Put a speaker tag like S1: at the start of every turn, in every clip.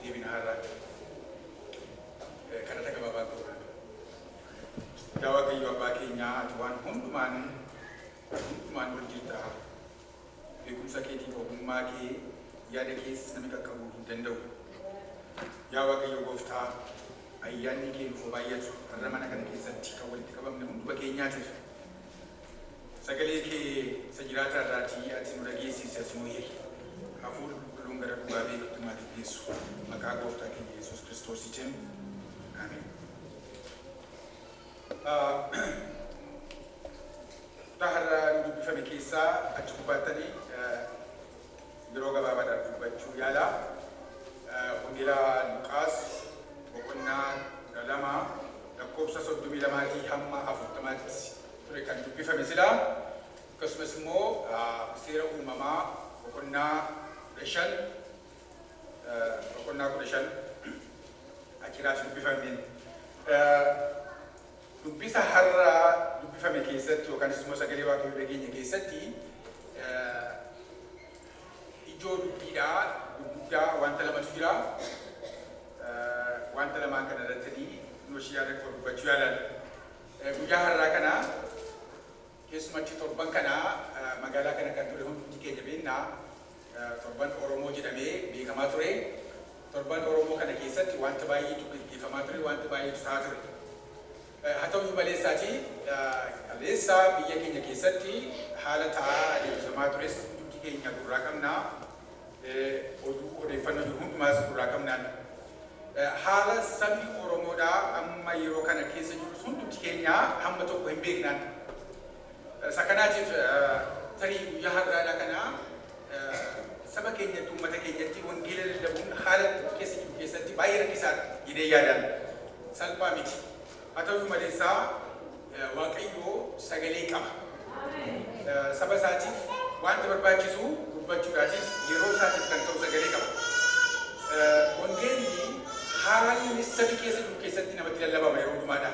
S1: deebinaa kanata gabaabaa godhan. Yaa Waaqayyo abbaa keenyaa ati waan hundumaan wal jirtaa. Beekumsa keetii ogummaa kee yaada keessa namni qaqqabuu hin danda'u. Yaa Waaqayyo gooftaa ayyaanni kee nuuf baay'atu har'a mana kana keessatti kan walitti qabamne hunduma keenyaatiif sagalee kee isa jiraataa irraatii ati nu dhageessisi ati nu hiri. Hafuura qulqulluun gara dhugaa beektummaatiif geessu maqaa gooftaa keenya Yesuus Kiristoosiitiin. Ameen. Har'a dubbifame keessaa achi gubbaatanii yeroo gabaabaadhaaf dubbachuu yaala. Wangeelaa Luqaas boqonnaa 2 lakkoofsa 32 hamma 40 ture kan dubbifame silaa. Akkasumas immoo seera uumamaa boqonnaa 15 achirraas dubbifameen. Dubbisa har'a dubbifame keessatti yookaanis immoo sagalee Waaqayyoo dhageenya keessatti ijoo dubbiidhaa gurguddaa wanta lamatu jira. Wanta lamaan kana irratti nuyi yaada koo dubbachuu yaalan. Guyyaa har'aa kana keessumatti torban kana magaalaa kana kan ture hundi keenya beeknaa torban Oromoo jedhamee beekamaa ture. Torban Oromoo kana keessatti wanta baay'eetu gaggeeffamaa ture, wanta baay'eetu ta'aa ture. Haa ta'u maleessaati kaleessa biyya keenya keessatti haala ta'aa adeemsifamaa tures hundi keenya gurraa qabnaa. Oduu odeeffannoo jiru hundumaas gurraa qabnaan. Haala sabni Oromoodhaa amma yeroo kana keessa jiru hundi keenya hamma tokko hin beeknaan. Sakanaatiif tarii guyyaa har'aadhaa kana saba keenyatti uummata keenyatti wangeela lallabuun haala keessa jiru keessatti baay'ee rakkisaadha jedhee yaadaan. Salphaa miti. Haa ta'u maleessaa Waaqayyoo sagalee qaba. Saba isaatiif wanta barbaachisu dubbachuudhaatiif yeroo isaatiif kan ta'u sagalee qaba. Wangeelli haalli sabi keessa jiru keessatti namatti lallabama yeroo hundumaadha.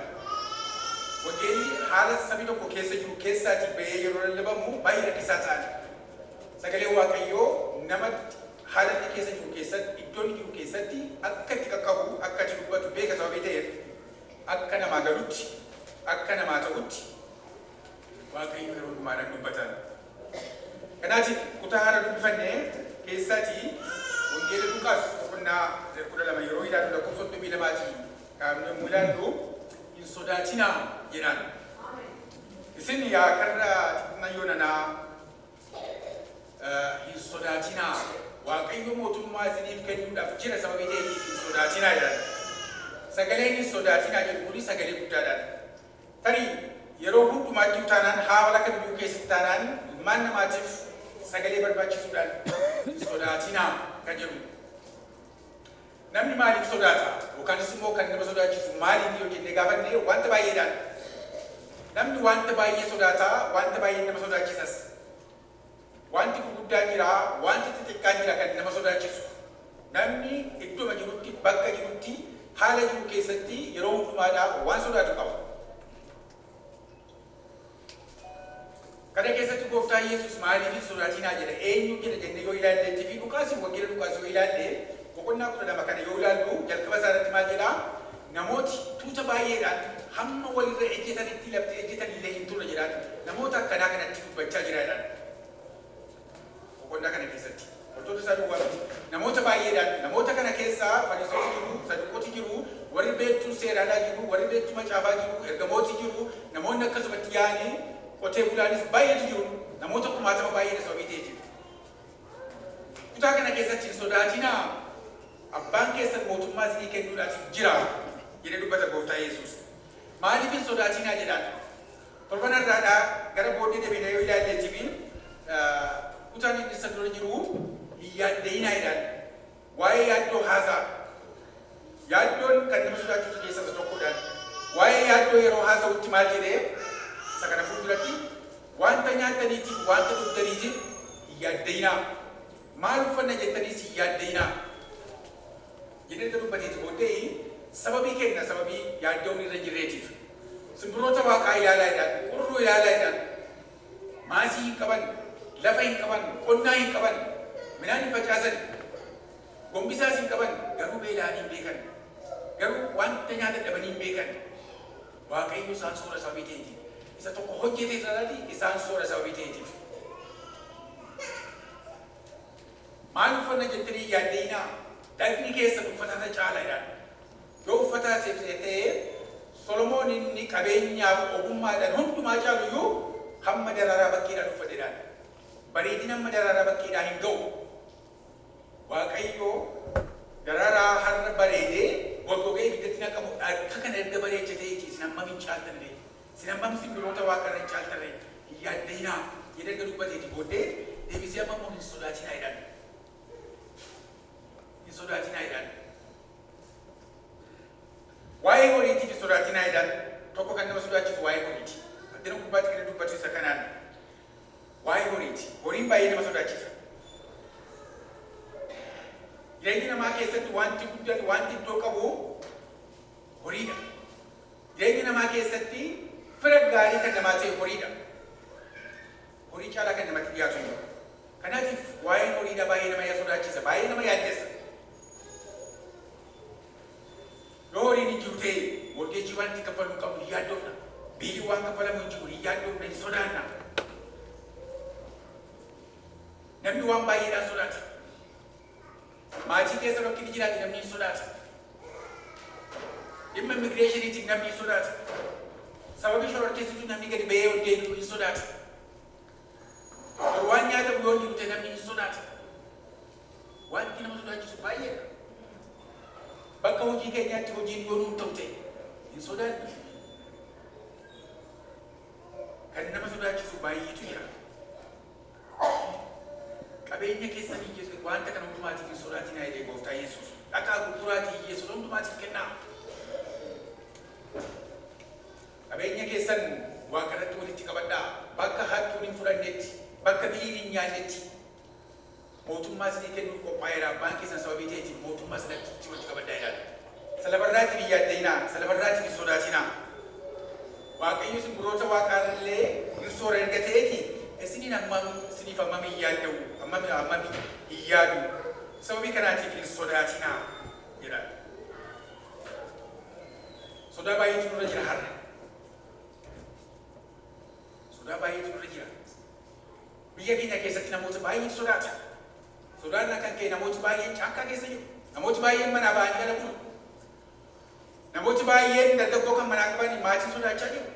S1: Wangeelli haala sabi tokko keessa jiru keessaatii bahee yeroo lallabamu baay'ee rakkisaa ta'an. Sagalee Waaqayyoo namatti haala inni keessa jiru keessatti iddoo inni jiru keessatti akka itti qaqqabu akka itti dubbatu beeka sababii ta'eef akka namaa galutti akka namaa ta'utti Waaqayyoo yeroo hundumaadhaan dubbatan. Kanaatiif kutaa haala dubbifanne keessatti wangeela Luqaas boqonnaa 12 yeroo ilaallu lakkoofsa 32 kan yommuu ilaallu hin sodaatinaa jedhaan. Isin yaa karra xiqqina yoonanaa hin sodaatinaa Waaqayyo mootummaa isiniif kennuudhaaf jira sababii ta'eetiif hin sodaatinaa jedhan. Sagaleen hin sodaatinaa jedhu kuni sagalee guddaadhaan. Tarii yeroo hundumaatti taanaan haala kamiyyuu keessatti taanaan ilmaan namaatiif sagalee barbaachisuudhaan hin sodaatinaa kan jedhu. Namni maaliif sodaata? Yookaanis immoo kan nama sodaachisu maaliif yoo jennee gaafanne wanta baay'eedhaan. Namni wanta baay'ee sodaata, wanta baay'ee nama sodaachisas. Wanti gurguddaan jira, wanti xixiqqaan jira kan nama sodaachisu. Namni iddoo jirutti, bakka jirutti, haala jiru keessatti yeroo hundumaadhaa waan sodaatu qaba. Kana keessatti gooftaan Yesuus maaliif hin sodaatinaa jedha? Eenyu jedha jennee yoo ilaalleetti fi Luqaas wangeela Luqaas yoo ilaalle boqonnaa 12 kana yoo ilaallu jalqaba isaa irratti maal jedhaa? Namooti tuuta baay'eedhaan hamma walirra ejjetanitti lafti ejjetan illee hin turre jedhaan namoota akkanaa kanatti dubbachaa jira jedhaan. Boqonnaa kana keessatti wantoota isaa duwwaa miti. Namoota baay'eedhaan namoota kana keessaa Fariisota jiru, Saduqooti jiru, warri beektuu seeraadhaa jiru, warri beektuu macaafaa jiru, ergamooti jiru, namoonni akkasumatti yaa'anii qotee bulaanis baay'eetu jiru. Namoota kumaatama baay'eedha sababii ta'eetiif. Kutaa kana keessatti hin sodaatinaa. Abbaan keessan mootummaa isinii kennuudhaatiif jira jedhee dubbata gooftaa Yesuus. Maaliif hin sodaatinaa jedhaan? Torban har'aadhaa gara booddee deebiinee yoo ilaalleetiif kutaan inni isa dura jiru hin yaadda'inaa jedhaan. Waa'ee yaaddoo haasaa. Yaaddoon kan nama sodaachisu keessaa isa tokkodhaan. Waa'ee yaaddoo yeroo haasa'utti maal jedhee isa kana fuulduratti wanta nyaattaniitiif wanta dhugdaniitiif hin yaadda'inaa. Maal uffanna jettaniis hin yaadda'inaa. Jedhee dubbateeti booddee sababii kenna sababii yaaddoon irra jirreetiif. Simbirroota Waaqaa ilaalaa jedhaan, qurruu ilaalaa jedhaan, maasii hin qaban, lafa hin qaban, qonnaa hin qaban, midhaan hin facaasan. Gombisaa siin qaban garuu beelaan hin beekan. Garuu wanta nyaata dhaban hin beekan. Waaqayyo isaan soora sababii ta'eetiif. Isa tokko hojjetee irratti isaan soora sababii ta'eetiif. Maal uffanna jettanii yaaddeenaa dhagni keessa uffata caalaadhaan. Yoo uffata ta'ee Solomoon inni qabeenyaaf ogummaadhaan hundumaa caalu iyyuu hamma daraaraa bakkeedhaan uffateedhaan. Bareedina hamma daraaraa bakkeedhaan hin ga'u. Waaqayyo daraaraa har'a bareedee golgogee ibiddatti naqamu akka kana erga bareechatee isin hammam hin caaltanne isin hammam simbirroota waaqarra hin caaltanne hin yaaddeenaa jedhee erga dubbateeti booddee deebisee hammam hin sodaatinaa jedhan. Hin sodaatinaa jedhan. Waa'ee horiitiif sodaatinaa jedhan tokko kan nama sodaachisu waa'ee horiiti. Addana gubbaatti kan dubbatu isa kanaan waa'ee horiiti. Horiin baay'ee nama sodaachisa. Jireenya namaa keessatti wanti guddaan wanti iddoo qabu horiidha. Jireenya namaa keessatti fira gaarii kan namaa ta'e horiidha. Horii caalaa kan namatti dhiyaatu hin jiru. Kanaatiif waa'een horiidha baay'ee nama sodaachisa, baay'ee nama yaaddessa. Yoo horiin hin jiru ta'e morgeejii waan itti kaffaluu qabnu hin yaaddoofna. Biilii waan kaffalamu hin jiru hin yaaddoofna, hin sodaanna. Namni waan baay'eedhaan sodaata. Maatii keessa rakkinni jiraate namni hin sodaata. Dhimma immigireeshiniitiin namni hin sodaata. Sababii shororkeessituu namni gadi ba'ee ol deebi'u hin sodaata. Waan nyaatamu yoo jiru ta'e namni hin sodaata. Wanti nama sodaachisu baay'eedha. Bakka hojii keenyaatti hojiin yoo nuun ta'u ta'e hin sodaanne. Kan nama sodaachisu baay'eetu jira. Qabeenya keessanii Yesuus wanta kana hundumaatiif hin sodaatinaa jedhee Gooftaa Yesuus dhaqaa gurguraatii Yesuus hundumaatiif kennaa. Qabeenya keessan Waaqarratti walitti qabadhaa. Bakka hattuun hin fudhannetti, bakka biyyeen hin nyaannetti mootummaa isinii kennuuf qophaa'eera. Abbaan keessan sababii ta'eetiif mootummaa isinatti walitti qabadhaa ilaala. Salabarraatti hin yaaddeenaa, salabarraatti hin sodaatinaa. Waaqayyo simbirroota waaqaarallee hin soora erga ta'eeti isiniin hammam isiniif hammam hin yaadda'u, hammam hin yaadu. Sababii kanaatiif hin sodaatinaa jedha. Sodaa baay'eetu nurra jira har'a. Sodaa baay'eetu nurra jira. Biyya keenya keessatti namoota baay'eetu sodaata. Sodaan kan ka'e namooti baay'een caakkaa keessa jiru. Namooti baay'een manaa ba'anii jala bulu. Namooti baay'een dargaggoo kan manaa qaban maatii sodaachaa jiru.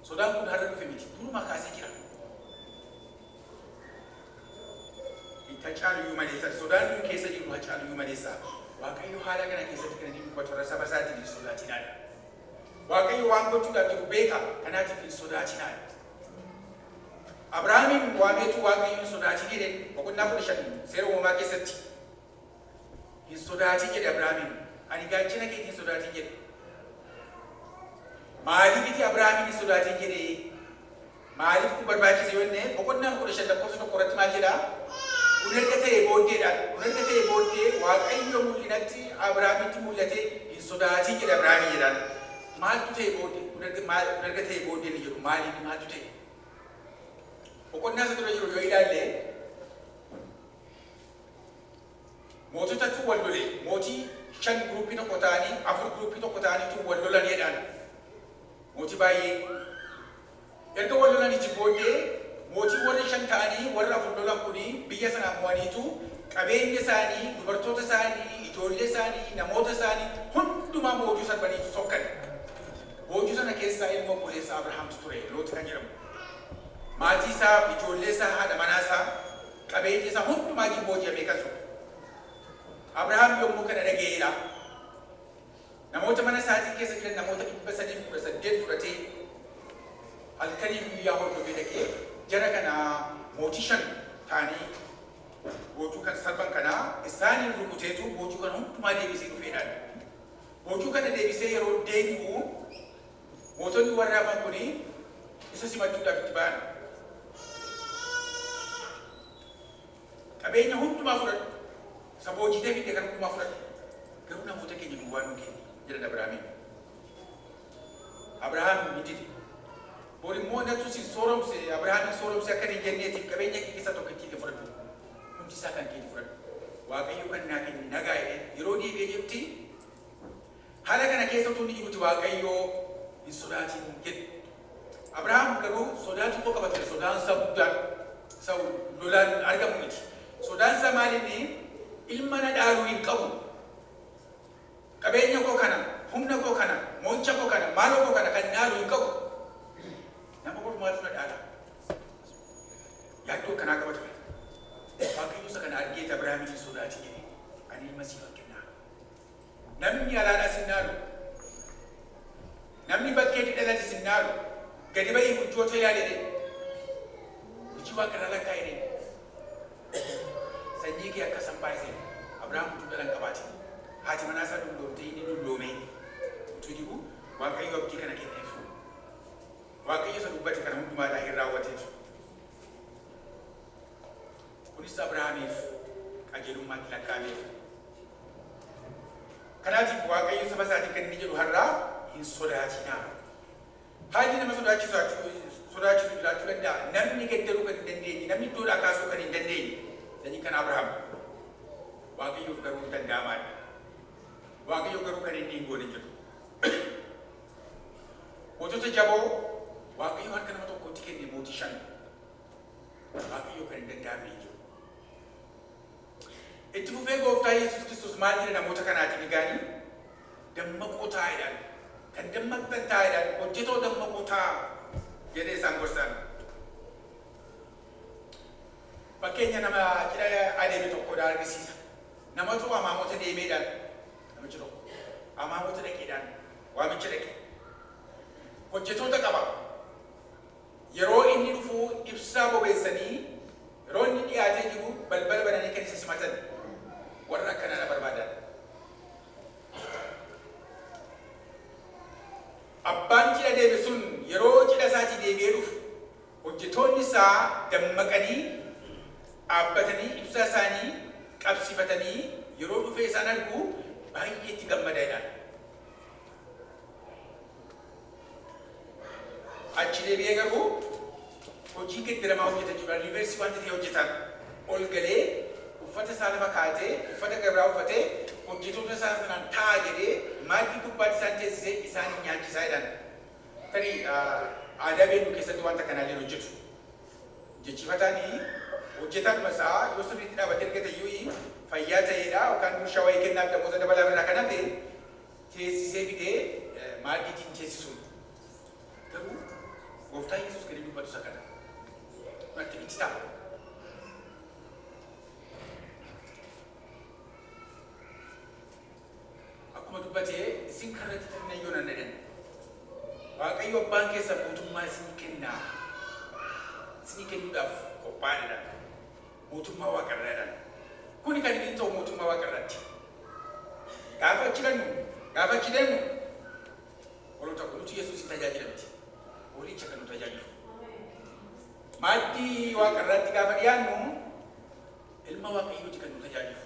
S1: Sodaan kun har'a dhufe miti. Durumaa kaasee jira. Hacaaluyyuu maleessa. Sodaan kun keessa jiru hacaaluyyuu maleessa. Waaqayyo haala kana keessatti kan inni dubbatu warra saba isaatiin hin sodaatinaadha. Waaqayyo waan gochuudhaaf jiru beeka. Kanaatiif hin sodaatinaadha. Abrahaamin waameetu Waaqayyo hin sodaatin jedhe boqonnaa 15 seera uumamaa keessatti. Hin sodaatin jedhe Abrahaamin. Ani gaachana keetii hin sodaatin jedhe. Maaliif itti Abrahaamin hin sodaatin jedhe? Maaliif kun barbaachise yoo inni boqonnaa 15 lakkoofsa tokko irratti maal jedhaa? Kun erga ta'ee booddeedhaan. Kun erga ta'ee booddee Waaqayyo mul'inatti Abrahaamitti mul'ate hin sodaatin jedhe Abrahaamin jedhaan. Maaltu ta'ee booddee? Kun erga ta'ee booddee ni jedhu maaliif maaltu ta'e? Boqonnaa isa dura jiru yoo ilaalle moototatu wal lole. Mootii 5 gruppii tokko ta'anii 4 gruppii tokko ta'aniitu wal lolan jedhaan. Mootii baay'ee. Erga wal lolaniiti booddee mootii warri 5 ta'anii warra 4 lolan kuni biyya sanaa mo'aniitu qabeenya isaanii, dubartoota isaanii, ijoollee isaanii, namoota isaanii hundumaa boojuu sarbaniitu sokkan. Boojuu sana keessaa ilma obboleessa Abrahaamtu ture, Looti kan jedhamu. Maatii isaa, ijoollee isaa, haadha manaa isaa, qabeenya isaa hundumaa booji'amee kan ture. Abrahaam yommuu kana dhaga'eedha. Namoota mana isaatii keessa jiran namoota 318 fudhatee halkaniif guyyaa hordofee dhaqee jara kana mootii 5 ta'anii boojuu kan sarban kanaa isaaniin rukuteetu boojuu kana hundumaa deebisee dhufeedhaan. Boojuu kana deebisee yeroo deebi'u mootonni warra hafan kuni isa simachuudhaaf itti ba'an. Qabeenya hundumaa fudhatu. Saboojitee fidee kan hundumaa fudhatu. Garuu namoota keenya duwwaa nuu kenni jedhan Abrahaamiin. Abrahaam ni dide. Boori immoo natu si sooromse Abrahaamin sooromse akka hin jenneetiif qabeenya kee keessaa tokko ittiin fudhatu. Hundi isaa kan kee fudhatu. waaqayyo kan naa kenni nagaa jedhee yeroo deebi'ee jirti haala kana keessa utuu inni jirutti waaqayyo hin sodaatin jedhe. Abrahaam garuu sodaatu tokko qaba ture. Sodaan isaa guddaan isa lolaan argamu miti. Sodaan isaa maalinni ilma na dhaaluu hin qabu. Qabeenya koo kana, humna koo kana, mo'icha koo kana, maaloo koo kana kan dhaaluu hin qabu. Nama ormaatu na dhaala. Yaaddoo akkanaa qaba ture. Waaqayyo isa kana argee Abrahaamin hin sodaati jedhe. Ani ilma siif kennaa. Namni alaadhaa sin dhaalu. Namni bakkee dhalate sin dhaalu. Gadi bahii hojjoota ilaalee hojii waaqarraa lakkaa jedhee sanyii kee akka sanbaayisee Abrahaam utuu dhalan qabaate haati manaa isaa dulloomtee inni dulloomee utuu jiru waaqayyo abdii kana kenneef waaqayyo isa dubbate kana hundumaadhaa hin raawwateef kunis Abrahaamiif qajeelummaatti lakkaameef kanaatiif waaqayyo saba isaatiin kan inni jedhu har'aa hin sodaatinaa. Haalli nama sodaachisu jiraachuu danda'a. Namni gaddaruu kan hin dandeenye, namni iddoodhaa kaasuu kan hin dandeenye. Sanyii kan Abrahaam. Waaqayyoof garuu danda'amaadha. Waaqayyo garuu kan inni hin goone jiru. Mootota jaboo waaqayyo harka nama tokkotti kenne mootii 5. Waaqayyo kan hin danda'amne jiru. Itti fufee gooftaa Yesuus Kiristoos maal jedha namoota kanaatiin egaanii dammaqoo taa'edhaan. Kan dammaqtan taa'edhaan hojjetoo dammaqoo ta'a jedhee isaan gorsan. Fakkeenya nama cidha adeeme tokkodhaa argisiisa. Namatu amaamota deemeedhaan namichi tokko amaamota dhaqeedhaan waamicha dhaqe. Hojjetoota qaba. Yeroo inni dhufu ibsaa bobeessanii yeroo inni dhiyaatee jiru balbala bananii kan isa simatan warra akkanaa barbaadan. Abbaan cidha deeme sun yeroo cidha isaatii deebi'ee dhufu hojjetoonni isaa dammaqanii dhaabbatanii ibsaa isaanii qabsiifatanii yeroo dhufee isaan argu baay'ee itti gammadaadhaan. Achi deebi'ee garuu hojii gaddaramaa hojjetan jiru. Riiversii wanta ta'e hojjetan ol galee uffata isaa lafa kaatee uffata gabraa uffatee hojjetoota isaa sanaan ta'a jedhee maaddii gubbaatti isaan teessisee isaan nyaachisaa jedhan. Tarii aadaa beeknu keessatti wanta kanaa jiru hojjetu. Jechifatanii hojjetan masaa yoo sirriitti dhaabatee argate iyyuu fayyaa ta'eedha yookaan gurshaa wayii kennaaf damoota dabalaa irraa kan hafe teessisee fidee maaddiitiin teessisuun. Garuu gooftaa Yesuus kan dubbatu isa kana. Natti itti ta'a. Akkuma dubbatee isin karratti xinna yoo nan dhadan. Waaqayyo abbaan keessa mootummaa isinii kennaa. Isinii kennuudhaaf qophaa'edha. Mootummaa waaqarraadhaan. Kuni kan inni ta'u mootummaa waaqarraatti. Gaafa achi dannu, gaafa achi deemu warra tokko nuti Yesuusin tajaajilamti. Horicha kan nu tajaajilu. Maaddii waaqarraatti gaafa dhiyaannu ilma waaqayyooti kan nu tajaajilu.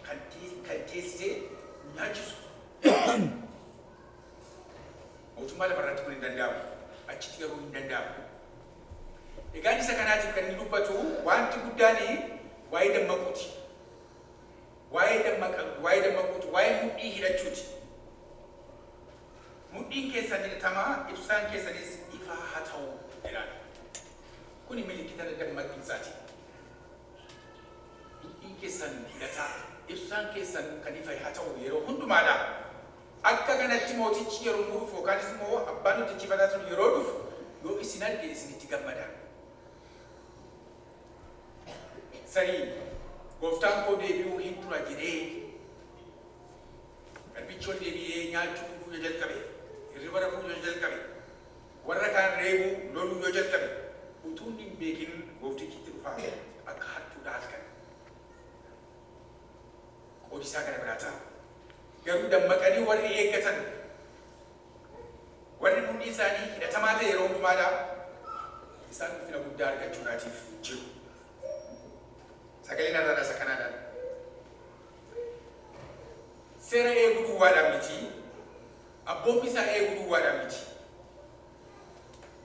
S1: Kan teessisee nyaachisu. Mootummaa lafarratti kun hin danda'amu. Achitti garuu hin danda'amu. Egaan isa kanaatiif kan inni dubbatu wanti guddaan waa'ee dammaquuti. Waa'ee dammaquuti, waa'ee mudhii hidhachuuti. Mudhiin keessan hidhatamaa, ibsaan keessanis ifaa haa ta'u jedhaan. Kuni milikkita dammaqinsaati. Mudhiin keessan hidhataa, ibsaan keessan kan ifa haa ta'u yeroo hundumaadha. Akka kanatti mootichi yeroo dhufu yookaan immoo abbaan hojjechiifataa sun yeroo dhufu yoo isin arge isinitti gammada. Sarii gooftaan koo deebi'uu hin tura jedhee garbichi ol deebi'ee nyaachuu yoo jalqabe hirriba rafuu yoo jalqabe warra kaan reebuu loluu yoo jalqabe utuu hin beekin gooftichitti dhufaa akka hattuudha halkan qoodisaa kana biraa ta'a. Garuu dammaqanii warri eeggatan warri hundi isaanii hidhatamaa ta'e yeroo hundumaadhaa isaan ulfina guddaa argachuudhaatiif jiru. Sagaleen irraa isa kanaadhaan. Seera eeguu duwwaadhaan miti. Abboommi isaa eeguu duwwaadhaan miti.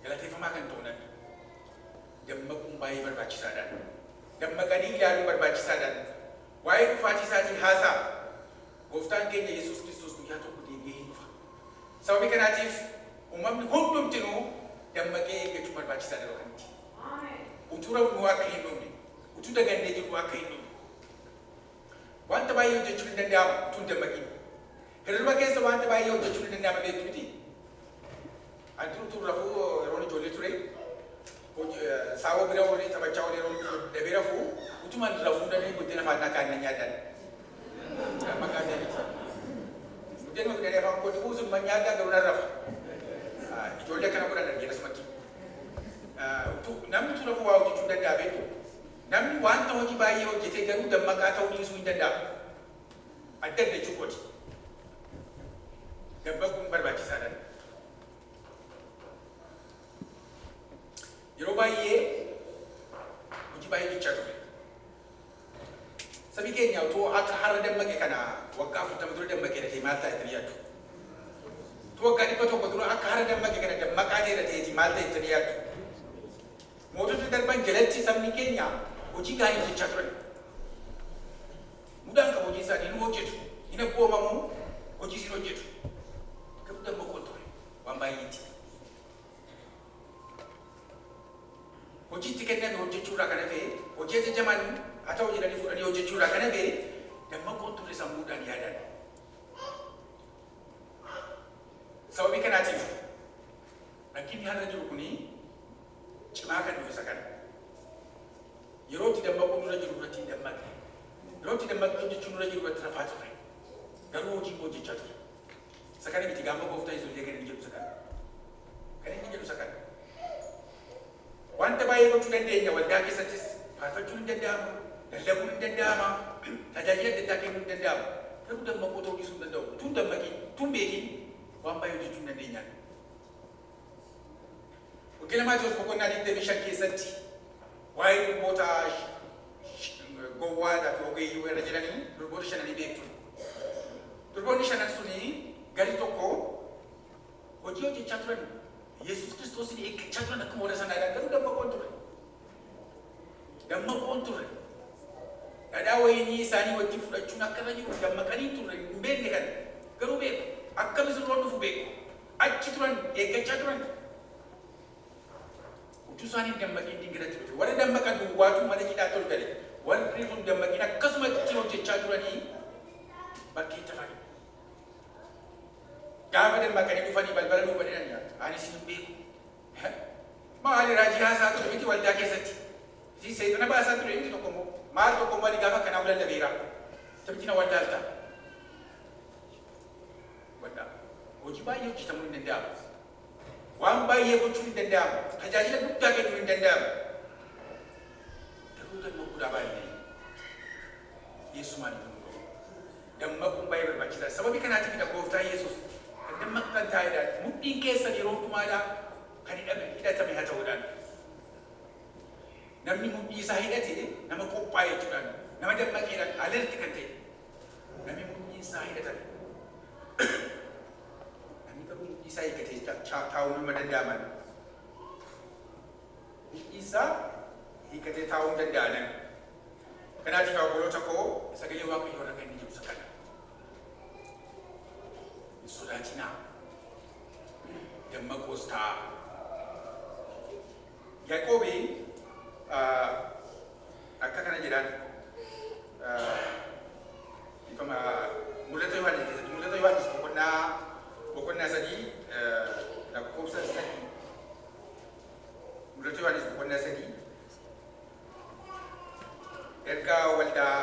S1: Galateeffamaa kan ta'uudhaan dammaquun baay'ee barbaachisaadhaan. Dammaqanii ilaaluun barbaachisaadhaan. waa'ee dhufaatii isaatii haasaa gooftaan keenya Yesuus Kiristoos guyyaa tokko deebi'ee dhufa. Sababii kanaatiif uumamni hundumtinuu dammaqee eeggachuu barbaachisaa yeroo kanatti. Utuu rafnuu akka hin dhumne, utuu dagannee jirru akka hin dhumne. Wanta baay'ee hojjechuun hin danda'amu utuu hin dammaqin. Hirriba keessa wanta baay'ee hojjechuun hin danda'amu beektu miti. Adduu utuu rafuu yeroo ijoollee ture, saawwa bira walii taphachaa walii yeroo dabee rafuu utumaan rafuu dandeenye guddina afaan akka aannan nyaatan. Maqaa jedhama. Guddina fidanii afaan kooti buusuun man nyaatan garuu nan rafa. Ijoollee kana godhan argina sumatti. Namni utuu rafuu waa hojjechuu hin danda'a beektu. Namni wanta hojii baay'ee hojjetee garuu dammaqaa ta'uu dhiisuu hin danda'amu. Adda adda jechuudha. Dammaquun barbaachisaadha. Yeroo baay'ee hojii baay'ee hojjechaa ture. Sabii keenya utuu akka har'a dammaqe kana waggaa 40 dura dammaqee dha ta'e maal ta'etti yaaddu. Utuu waggaa 100 dura akka har'a dammaqe kana dammaqaa ta'e ta'eeti maal ta'etti yaaddu. Mootota darban jalatti sabni keenya hojii gaarii hojjechaa turan. Mudaan qabu hojii isaanii hin hojjetu, hin abboomamu, hojii isin hojjetu. Garuu dammaqoon ture waan baay'eetti. Hojii itti kenname hojjechuurraa kan hafe, hojii ajajaman haa ta'u jedhanii fudhanii hojjechuurraa kan hafe, dammaqoon ture sammuudhaan yaadan. Sababii kanaatiif rakkinni har'a jiru kuni cimaa kan dhufe isa kana. Yeroo itti dammaquun dura jiru irratti hin dammaqne. Yeroo itti dammaqne hojjechuun dura jiru irratti rafaa ture. Garuu hojii hojjechaa ture. Isa kana miti gaama gooftaa Yesuus illee kan inni jedhu isa kana. Kan inni jedhu isa kana. Wanta baay'ee gochuu dandeenya waldaa keessattis faarfachuun hin danda'amu, lallabuun hin danda'ama, tajaajila adda addaa kennuu hin danda'amu. Garuu dammaquu ta'uu dhiisuu hin danda'u. Utuu hin dammaqin, utuu hin beekin waan baay'ee hojjechuu hin dandeenyaan. Wangeela Maatewos boqonnaa 25 keessatti waa'ee durboota gowwaadhaa fi ogeeyyii warra jedhanii durboota 5 beektu. Durboonni 5 suni gari tokko hojii hojjechaa turan. Yesuus Kiristoosin eeggachaa turan akkuma warra sanaadhaan garuu dammaqoon ture. Dammaqoon ture. Dhadhaa wayinii isaanii wajjin fudhachuun akka irra jiru dammaqanii ture hin beekne kan garuu beeku. Akka misirroon dhufu beeku. Achi turan eeggachaa turan. Utuu isaanii dammaqin dingiratti dhufe. Warri dammaqan duwwaatu mana cidhaatti ol gale. Warri sun dammaqin akkasumatti hojjechaa turanii bakkee tafani. Gaafa dammaqanii dhufanii balbala nuu badanii nyaatu. Ani isin hin beeku. Maali raajii haasaa ture miti waldaa keessatti. Si seexana baasaa ture miti tokko immoo. Maal tokko immoo gaafa kanaa lallabeera. Tabbitina waldaa altaa. Waldaa. Hojii baay'ee hojjetamuu hin danda'amu. Waan baay'ee gochuun hin danda'amu. Tajaajila guddaa kennuu hin danda'amu. Garuu dammaquudhaa baay'ee. Yesuumaan dammaquun baay'ee barbaachisaadha. Sababii kanaatiifidha gooftaa Yesuus. Dammaqtan taa'edhaan mudhiin keessan yeroo hundumaadhaa kan hidhatame haa ta'uudhaan. Namni mudhii isaa hidhate nama qophaa'e jechuudhaan nama dammaqeedhaan alerti kan ta'e. Namni mudhii isaa hidhatame. Namni garuu mudhii isaa hiikkatee taa'uu nama danda'aman. Mudhii isaa hiikkatee taa'uu hin danda'anan. Kanaatiif obboloota koo sagalee Waaqayyoo irra kan inni jiru isa kana. Sodaatinaa dammaqoos ta'a. Yaaqoobiin akka kana jedhaan mul'ata Yohaannis keessatti mul'ata Yohaannis boqonnaa 3 lakkoofsa 3 mul'ata Yohaannis boqonnaa 3 ergaa waldaa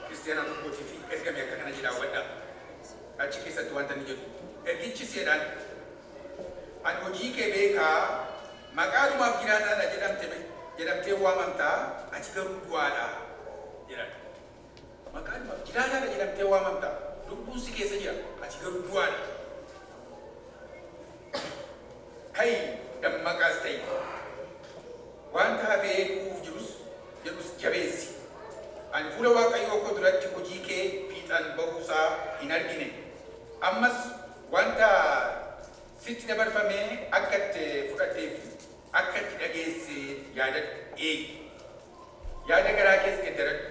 S1: kiristaanaa tokkootii fi ergame akka kana jedhaa hubadhaa. Achi keessatti wanta ni jedhu. Ergichi seedhaan ani hojii kee beekaa maqaanumaaf jiraataadha jedhamtee waamamtaa ati garuu du'aadha jedhan. Maqaanumaaf jiraataadha jedhamtee waamamtaa lubbuun si keessa jira ati garuu du'aadha. Kai dammaqaas ta'e wanta hafee dhufuuf jedhus jabeessi. Ani fuula Waaqayyoo koo duratti hojii kee fiixaan bahuusaa hin argine. Ammas wanta sitti dabarfamee akka itti fudhateef akka itti dhageesse yaadadhu eegi. Yaada garaa keessa geddaradhu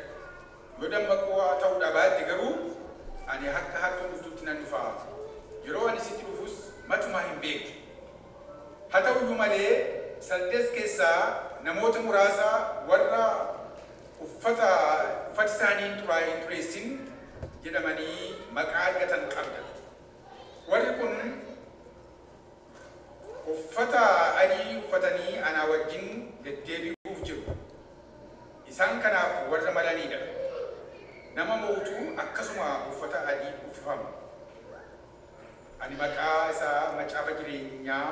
S1: dammaquu ta'uu dhabaatti garuu ani akka hattuun dhuftutti nan dhufaa. Yeroo ani sitti dhufus matumaa hin beektu. Haa ta'uyyuu malee saddeet keessaa namoota muraasa warra uffata isaanii xuraa'ee hin xureessin jedhamanii maqaa argatan qabda. Warri kun uffata adii uffatanii anaa wajjin deddeebi'uuf jiru. Isaan kanaaf warra malanidha. Nama mootu akkasuma uffata adii uffifama. Ani maqaa isaa macaafa jireenyaa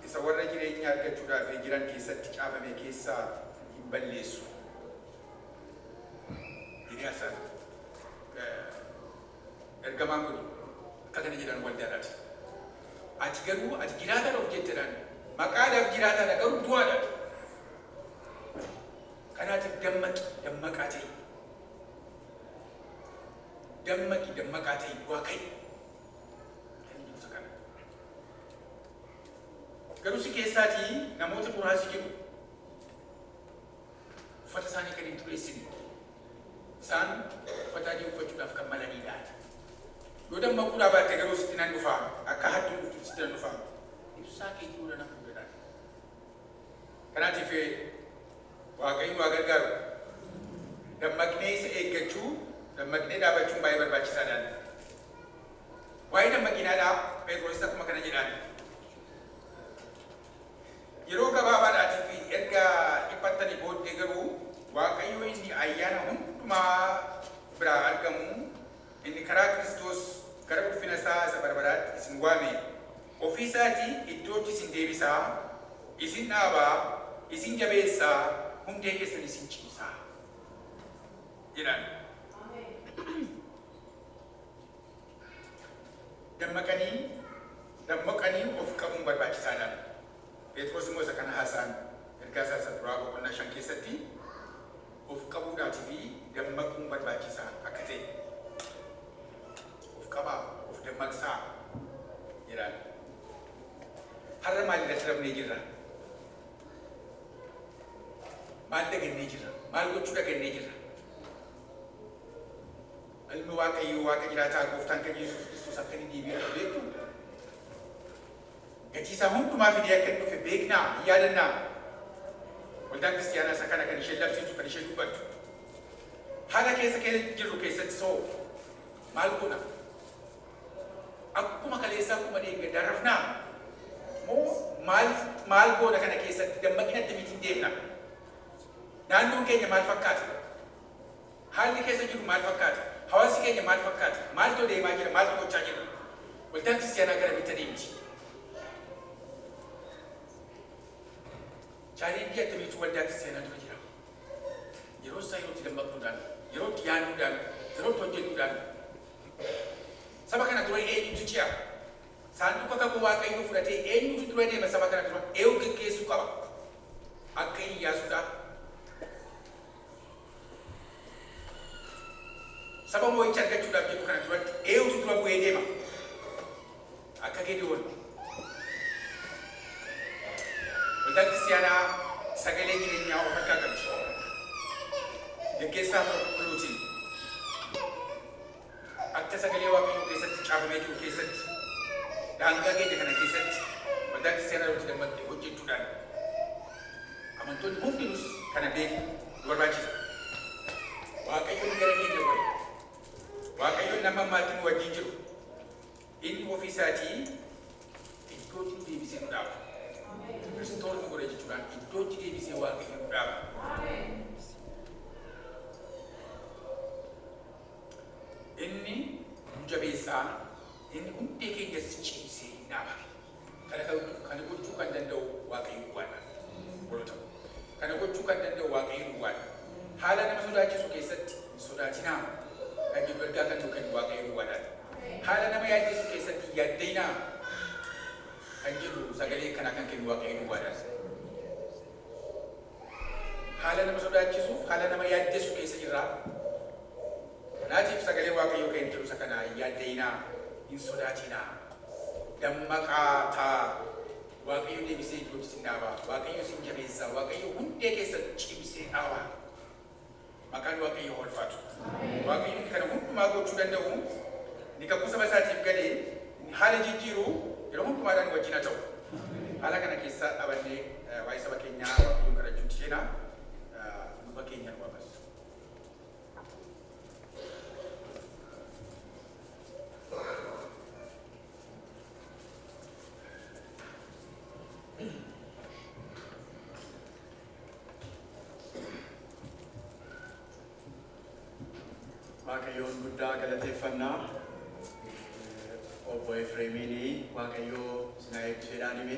S1: isa warra jireenya argachuudhaaf jiran keessatti caafame keessaa hin balleessu. Hiriyaasaan ergamaan kun akka kana jedhan waldaadhaati. Ati garuu ati jiraataadha of jetteedhaan maqaadhaaf jiraataadha garuu du'aadha. Kanaatiif dammaqaa ta'e. Dammaqaa ta'e du'aa ka'e. Garuu si keessaatii namoota muraasi jiru. Uffata isaanii kan hin xureessine. Isaan uffata adii uffachuudhaaf kan malanidha. Yoo dammaquudhaa baatte garuu sitti nan dhufaa. Akka hattuun dhuftu sitti nan dhufaa. Ibsaa keetii ula nan fuudhadhaan. Kanaatiif Waaqayyo waa gargaaru. Dammaqnee isa eeggachuu, dammaqnee dhaabachuun baay'ee barbaachisaadha. Waa'ee dammaqinaadhaa Phexros akkuma kana jedhaan. Yeroo gabaabaadhaatiif erga dhiphattanii booddee garuu Waaqayyo inni ayyaana hundumaa biraa argamu inni karaa Kiristoos gara ulfina isaa isa barbaraatti isin waame ofii isaatii iddootti isin deebisaa, isin dhaabaa, isin jabeessaa, hundee keessan isin cimsaa jedhan. Dammaqanii of qabuun barbaachisaadha. Phexros immoo isa kana haasaan ergaa isaa isa duraa boqonnaa 5 keessatti of qabuudhaatii fi dammaquun barbaachisaa akka ta'e. Of qabaa, of dammaqsaa jedhan. Har'a maal irratti dhabnee jirra? Maal dagannee jirra? Maal gochuu dagannee jirra? Ilmi Waaqayyoo Waaqa jiraataa Gooftaan keenya Yesuus Kiristoos akka inni deebi'u beektu. Gatii isaa hundumaa fidee akka inni dhufe beeknaa, hin yaadannaa. Waldaan kiristaanaa isa kana kan isheen labsitu, kan isheen dubbattu. Haala keessa jirru keessatti soo maal goona? Akkuma kaleessaa akkuma deeggardaa rafnaa? Moo maal goona kana keessatti dammaqina akkamiitiin deemna? Naannoon keenya maal fakkaata? Haalli keessa jiru maal fakkaata? Hawaasi keenya maal fakkaata? Maaltu deemaa jira? Maaltu gochaa jira? Waldaan kiristaanaa gara bitta deemti. Challenge akkamiitu waldaa kiristaanaa dura jira? Yeroo isaa yerootti dammaquudhaan, yerootti yaaduudhaan, yerootti hojjetuudhaan. Saba kana dura eenyutu ci'a? Saanduqa kakuu Waaqayyoo fudhatee eenyutu dura deema saba kana dura? Eenyu geggeessuu qaba? Akka Iyyaasuudhaa. Saba moo'icha argachuudhaaf jedhu kana duratti eenyutu dura bu'ee deema? Akka Gedewoon. Waldaan kiristaanaa sagalee jireenyaa of harkaa qabdi. Geggeessaa qulqulluutiin akka sagalee Waaqayyoo keessatti caafamee jiru keessatti daangaa keenya kana keessatti waldaan kiristaanaa irratti dammaqee hojjechuudhaan amantoonni hundinus kana beeku nu barbaachisa. Waaqayyoon gara keenya godhe. Waaqayyoon nama maatiin wajjin jiru. Inni ofii isaatii iddootti deebisee nu dhaaba. Kiristoos nu godhe jechuudhaan iddootti deebisee Waaqayyoon nu dhaaba. Inni nu jabeessaa, inni hundee keenya cimsee hin dhaaba. Kana gochuu kan danda'u Waaqayyo duwwaadha. Kana gochuu kan danda'u Waaqayyo duwwaadha. Haala nama sodaachisu keessatti hin sodaatinaa. Kan jedhu ergaa kan kennu Waaqayyo duwwaadha. Haala nama yaaddeessu keessatti yaaddeenaa. Kan jedhu sagalee kana kan kennu Waaqayyo duwwaadha. Haala nama sodaachisuuf, haala nama yaaddeessu keessa jirra. Kanaatiif sagalee Waaqayyoo kan jedhu isa kana yaaddeenaa, hin sodaatinaa. Dammaqaa ta'a. Waaqayyo deebisee iddootti sin dhaaba. Waaqayyo sin jabeessa. Waaqayyo hundee keessatti cimsee dhaaba. Maqaan Waaqayyoo ulfaatu. Waaqayyoon kana hundumaa gochuu danda'u ni kakuu saba isaatiif galee haala jijjiiruu yeroo hundumaadhaan wajjin haa ta'u. Haala kana keessa dhaabannee waa'ee saba keenyaa Waaqayyoon kadhachuutti seenaa luba keenya nu waamna. Waaqayyoon guddaa galateeffannaa obbo Efreemini Waaqayyoo sinaa eebbiseedhaan hime.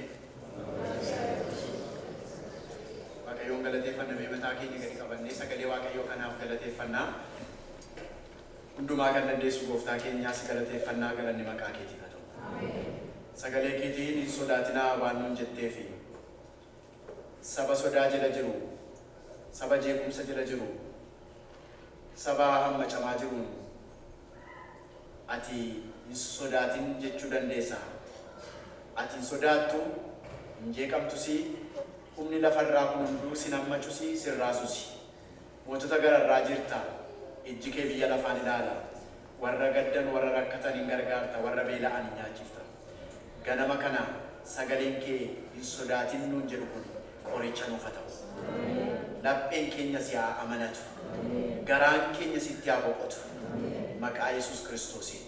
S1: Waaqayyoon galateeffannaa mataa keenya gadi qabannee sagalee Waaqayyoo kanaaf galateeffannaa. Hundumaa kan dandeessu gooftaa keenyaas galateeffannaa galanni maqaa keetiif haa ta'u. Sagalee keetiin hin sodaatinaa waan nuun jetteefi saba sodaa jala jiru, saba jeequmsa jala jiru, saba hammacamaa jiruun ati hin sodaatin jechuu dandeessa. Ati hin sodaattu, hin jeeqamtusi, humni lafarraa kun hunduu sin hammachusi, sin raasusi. Mootota gararraa jirta, ijji kee biyya lafaan ilaala. Warra gaddan, warra rakkatan hin gargaarta, warra beela'an hin nyaachifta. Ganama kana sagaleen kee hin sodaatin nuun jedhu kun qoricha nuuf haa ta'u. Lapheen keenya si haa amanatu. Garaan keenya sitti haa boqotu. Maqaa Yesuus Kiristoosiin.